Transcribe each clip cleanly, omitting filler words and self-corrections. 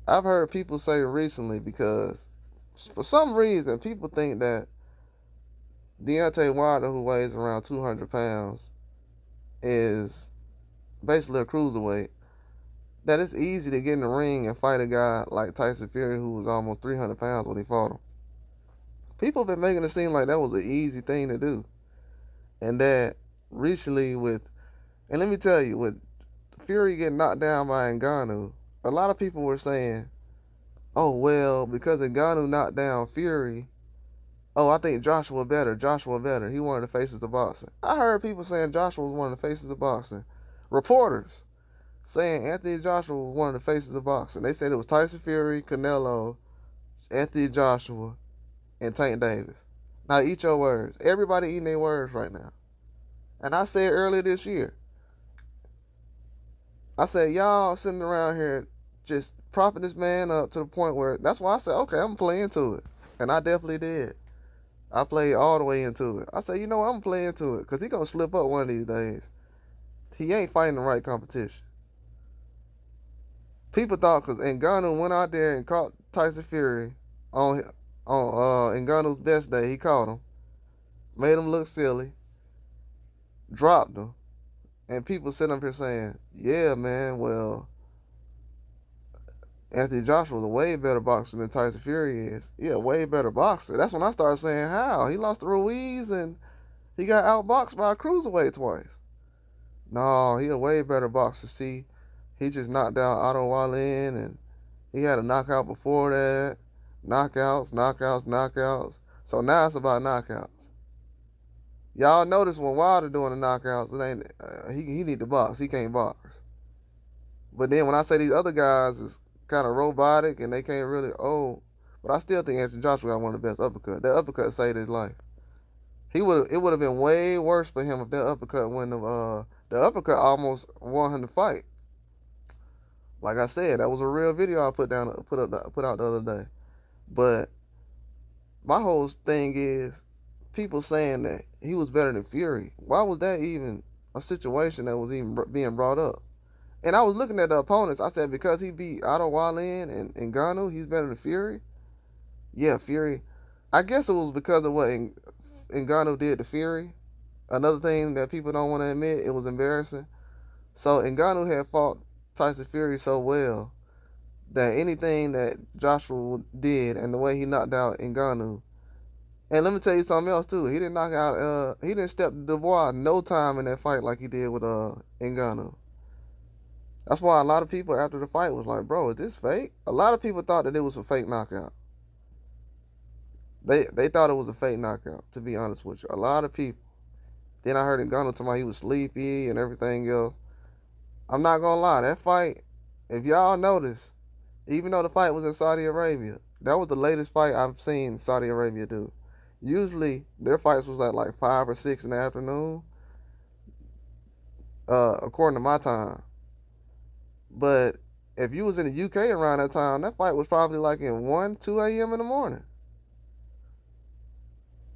I've heard people say recently because for some reason people think that Deontay Wilder, who weighs around 200 pounds, is basically a cruiserweight. That it's easy to get in the ring and fight a guy like Tyson Fury, who was almost 300 pounds when he fought him. People have been making it seem like that was an easy thing to do. And that recently and let me tell you, with Fury getting knocked down by Ngannou, a lot of people were saying, oh, well, because Ngannou knocked down Fury, oh, I think Joshua better. Joshua better. He one of the faces of boxing. I heard people saying Joshua was one of the faces of boxing. Reporters saying Anthony Joshua was one of the faces of boxing. They said it was Tyson Fury, Canelo, Anthony Joshua, and Tank Davis. Now eat your words. Everybody eating their words right now. And I said earlier this year, I said, y'all sitting around here just propping this man up to the point where, that's why I said, okay, I'm going to play into it. And I definitely did. I played all the way into it. I said, you know what, I'm going to play into it because he's going to slip up one of these days. He ain't fighting the right competition. People thought because Ngannou went out there and caught Tyson Fury on Ngannou's best day, he caught him, made him look silly, dropped him, and people sitting up here saying, yeah, man, well, Anthony Joshua was a way better boxer than Tyson Fury is. Yeah, way better boxer. That's when I started saying, how? He lost to Ruiz and he got outboxed by a cruiserweight twice. No, he a way better boxer. See, he just knocked out Otto Wallin and he had a knockout before that. Knockouts. So now it's about knockouts. Y'all notice when Wilder doing the knockouts, it ain't he need to box. He can't box. But then when I say these other guys is kind of robotic and they can't really but I still think Anthony Joshua got one of the best uppercuts. That uppercut saved his life. It would have been way worse for him if that uppercut wouldn't have the uppercut almost won him the fight. Like I said, that was a real video I put out the other day. But my whole thing is people saying that he was better than Fury. Why was that even a situation that was even being brought up? And I was looking at the opponents. I said, because he beat Otto Wallin and Ngannou, he's better than Fury? Yeah, Fury. I guess it was because of what Ngannou did to Fury. Another thing that people don't want to admit, it was embarrassing. So Ngannou had fought Tyson Fury so well that anything that Joshua did and the way he knocked out Ngannou. And let me tell you something else too. He didn't step Dubois no time in that fight like he did with Ngannou. That's why a lot of people after the fight was like, bro, is this fake? A lot of people thought that it was a fake knockout. They thought it was a fake knockout, to be honest with you. A lot of people. Then I heard Ngannou talking about he was sleepy and everything else. I'm not going to lie. That fight, if y'all notice, even though the fight was in Saudi Arabia, that was the latest fight I've seen Saudi Arabia do. Usually, their fights was at like 5 or 6 in the afternoon, according to my time. But if you was in the UK around that time, that fight was probably like in 1, 2 a.m. in the morning.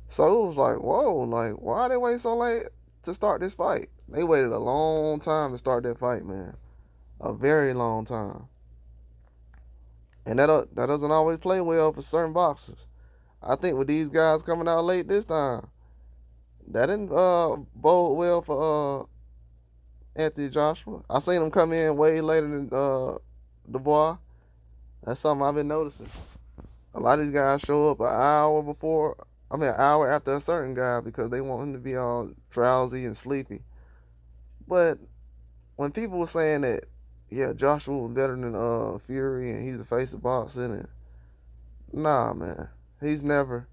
So it was like, whoa, like, why they wait so late to start this fight? They waited a long time to start that fight, man. A very long time. And that doesn't always play well for certain boxers. I think with these guys coming out late this time, that didn't bode well for Anthony Joshua. I seen him come in way later than Dubois. That's something I've been noticing. A lot of these guys show up an hour after a certain guy because they want him to be all drowsy and sleepy. But when people were saying that, yeah, Joshua was better than Fury and he's the face of boxing, and nah, man, he's never.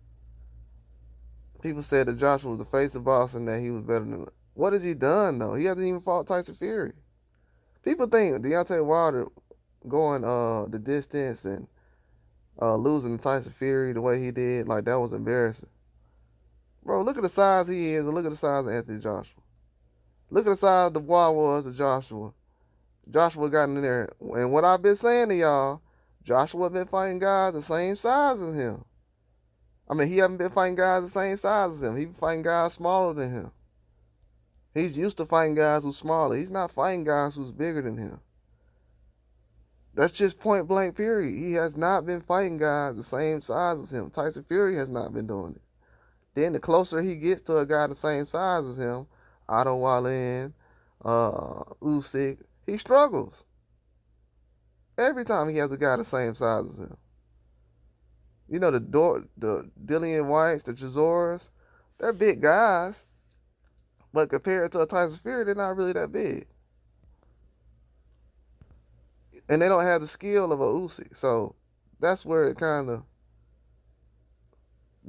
People said that Joshua was the face of boxing, that he was better than. What has he done though? He hasn't even fought Tyson Fury. People think Deontay Wilder going the distance and losing to Tyson Fury the way he did, like that was embarrassing. Bro, look at the size he is and look at the size of Anthony Joshua. Look at the size Dubois was to Joshua. Joshua got in there, and what I've been saying to y'all, Joshua been fighting guys the same size as him. I mean, he haven't been fighting guys the same size as him. He been fighting guys smaller than him. He's used to fighting guys who's smaller. He's not fighting guys who's bigger than him. That's just point blank period. He has not been fighting guys the same size as him. Tyson Fury has not been doing it. Then the closer he gets to a guy the same size as him, Otto Wallin, Usyk, he struggles. Every time he has a guy the same size as him. You know, the Dillian Whites, the Chisoras, they're big guys. But compared to a Tyson Fury, they're not really that big. And they don't have the skill of a Usyk. So that's where it kind of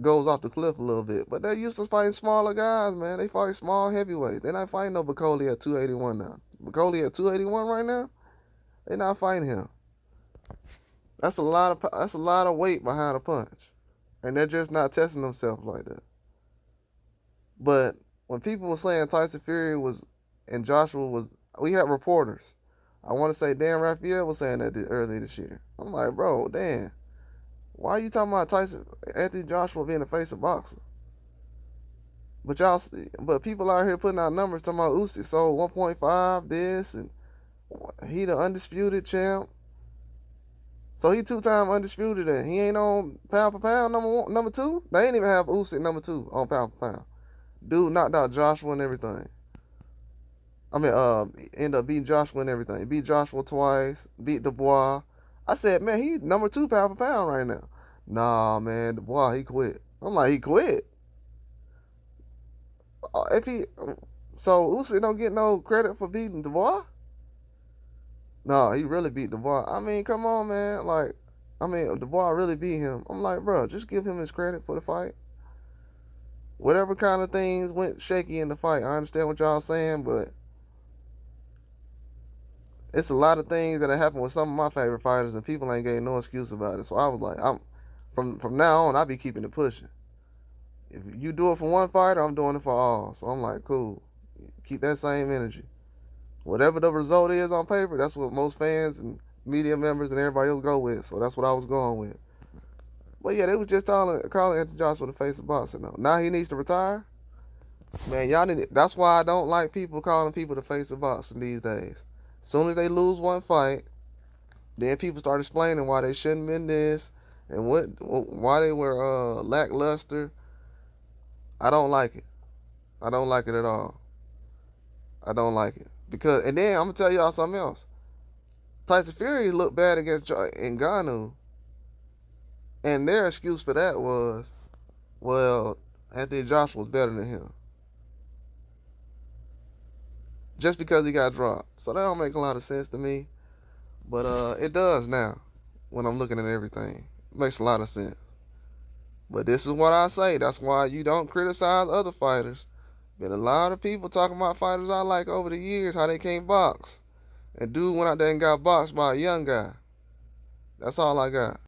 goes off the cliff a little bit. But they're used to fighting smaller guys, man. They fight small heavyweights. They're not fighting no Bacoli at 281 now. Bacoli at 281 right now, they're not fighting him. That's a lot of weight behind a punch. And they're just not testing themselves like that. But when people were saying Tyson Fury was and Joshua was, we had reporters. I want to say Dan Raphael was saying that earlier this year. I'm like, bro, Dan, why are you talking about Anthony Joshua being the face of boxing? But people out here putting out numbers talking about Usyk sold 1.5 this, and he the undisputed champ. So he 2-time undisputed, and he ain't on pound for pound number 2. They ain't even have Usyk number 2 on pound for pound. Dude knocked out Joshua and everything. I mean, ended up beating Joshua and everything. Beat Joshua twice. Beat Dubois. I said, man, he number 2 pound for pound right now. Nah, man, Dubois, he quit. I'm like, he quit. So Usyk don't get no credit for beating Dubois? No, he really beat Dubois. I mean, come on, man. Dubois really beat him. I'm like, bro, just give him his credit for the fight. Whatever kind of things went shaky in the fight, I understand what y'all saying, but it's a lot of things that have happened with some of my favorite fighters, and people ain't getting no excuse about it. So I was like, from now on, I'll be keeping it pushing. If you do it for one fighter, I'm doing it for all. So I'm like, cool. Keep that same energy. Whatever the result is on paper, that's what most fans and media members and everybody else go with. So that's what I was going with. But yeah, they was just calling Anthony Joshua the face of boxing. Though. Now he needs to retire. Man, y'all need it. That's why I don't like people calling people the face of boxing these days. As soon as they lose one fight, then people start explaining why they shouldn't have been this and why they were lackluster. I don't like it. I don't like it at all. I don't like it. And then I'm gonna tell y'all something else. Tyson Fury looked bad against Ngannou, and their excuse for that was, well, Anthony Joshua was better than him. Just because he got dropped. So that don't make a lot of sense to me. But it does now when I'm looking at everything. It makes a lot of sense. But this is what I say. That's why you don't criticize other fighters. Been a lot of people talking about fighters I like over the years, how they can't box. And dude went out there and got boxed by a young guy. That's all I got.